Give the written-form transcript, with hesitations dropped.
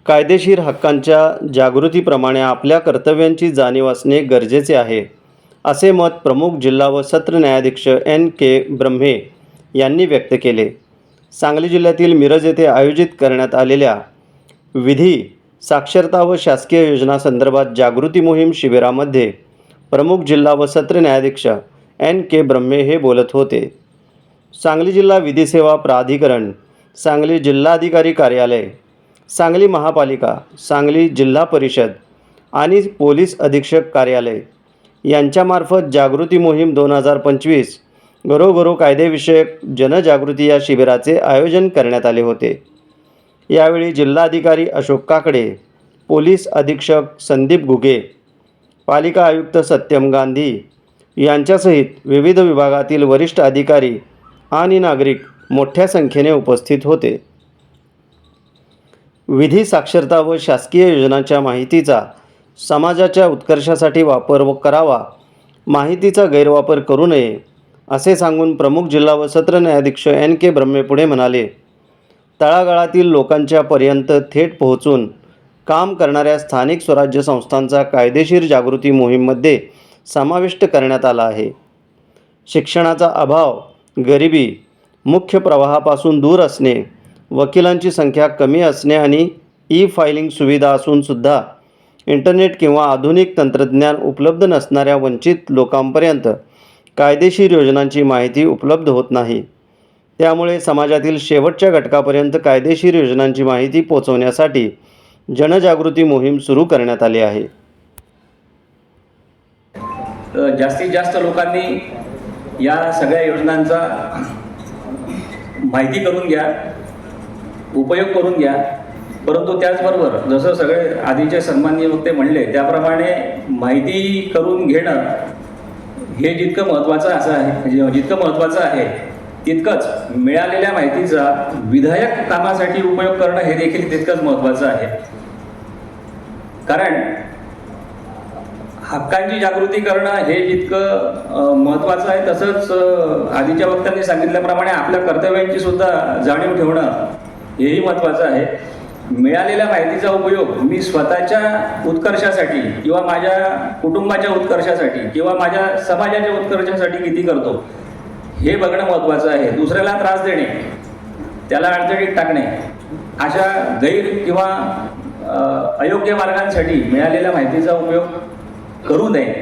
कायदेशीर हक्कांच्या जागृतीप्रमाणे आपल्या कर्तव्यांची जाणीव असणे गरजेचे आहे, असे मत प्रमुख जिल्हा व सत्र न्यायाधीश N.K. ब्रह्मे यांनी व्यक्त केले. सांगली जिल्ह्यातील मिरज येथे आयोजित करण्यात आलेल्या विधी, साक्षरता व शासकीय योजनांसंदर्भात जागृती मोहीम शिबिरामध्ये प्रमुख जिल्हा व सत्र न्यायाधीश N.K. ब्रह्मे हे बोलत होते. सांगली जिल्हा विधी सेवा प्राधिकरण, सांगली जिल्हाधिकारी कार्यालय, सांगली महापालिका, सांगली जिल्हा परिषद आणि पोलीस अधीक्षक कार्यालय यांच्यामार्फत जागृती मोहीम 2025 घरोघरो कायदेविषयक जनजागृती या शिबिराचे आयोजन करण्यात आले होते. यावेळी जिल्हाधिकारी अशोक काकडे, पोलीस अधीक्षक संदीप घुगे, पालिका आयुक्त सत्यम गांधी यांच्यासहित विविध विभागातील वरिष्ठ अधिकारी आणि नागरिक मोठ्या संख्येने उपस्थित होते. विधी, साक्षरता व शासकीय योजनांच्या माहितीचा समाजाच्या उत्कर्षासाठी वापर करावा, माहितीचा गैरवापर करू नये, असे सांगून प्रमुख जिल्हा व सत्र न्यायाधीश N.K. ब्रह्मे पुढे म्हणाले, तळागाळातील लोकांच्या पर्यंत थेट पोहोचून काम करणाऱ्या स्थानिक स्वराज्य संस्थांचा कायदेशीर जागृती मोहीममध्ये समाविष्ट करण्यात आला आहे. शिक्षणाचा अभाव, गरिबी, मुख्य प्रवाहापासून दूर असणे, वकिलांची संख्या कमी असणे आणि ई-फायलिंग सुविधा असूनसुद्धा इंटरनेट किंवा आधुनिक तंत्रज्ञान उपलब्ध नसणाऱ्या वंचित लोकांपर्यंत कायदेशीर योजनांची माहिती उपलब्ध होत नाही. त्यामुळे समाजातील शेवटच्या घटकापर्यंत कायदेशीर योजनांची माहिती पोहोचवण्यासाठी जनजागृती मोहीम सुरू करण्यात आली आहे. जास्तीत जास्त लोकांनी या सगळ्या योजनांचा माहिती करून घ्या, उपयोग करून घ्या. परंतु त्याचबरोबर जसं सगळे आधीचे सन्माननीय वक्ते म्हणले त्याप्रमाणे माहिती करून घेणं हे जितकं महत्त्वाचं आहे तितकंच मिळालेल्या माहितीचा विधायक कामासाठी उपयोग करणं हे देखील तितकंच महत्त्वाचं आहे. कारण हक्कांची जागृती करणं हे जितकं महत्त्वाचं आहे तसंच आधीच्या वक्त्यांनी सांगितल्याप्रमाणे आपल्या कर्तव्यांची सुद्धा जाणीव ठेवणं हेही महत्त्वाचं आहे. मिळालेल्या माहितीचा उपयोग मी स्वतःच्या उत्कर्षासाठी किंवा माझ्या कुटुंबाच्या उत्कर्षासाठी किंवा माझ्या समाजाच्या उत्कर्षासाठी किती करतो हे बघणं महत्त्वाचं आहे. दुसऱ्याला त्रास देणे, त्याला अडचणीत टाकणे अशा गैर किंवा अयोग्य मार्गांसाठी मिळालेल्या माहितीचा उपयोग करू नये.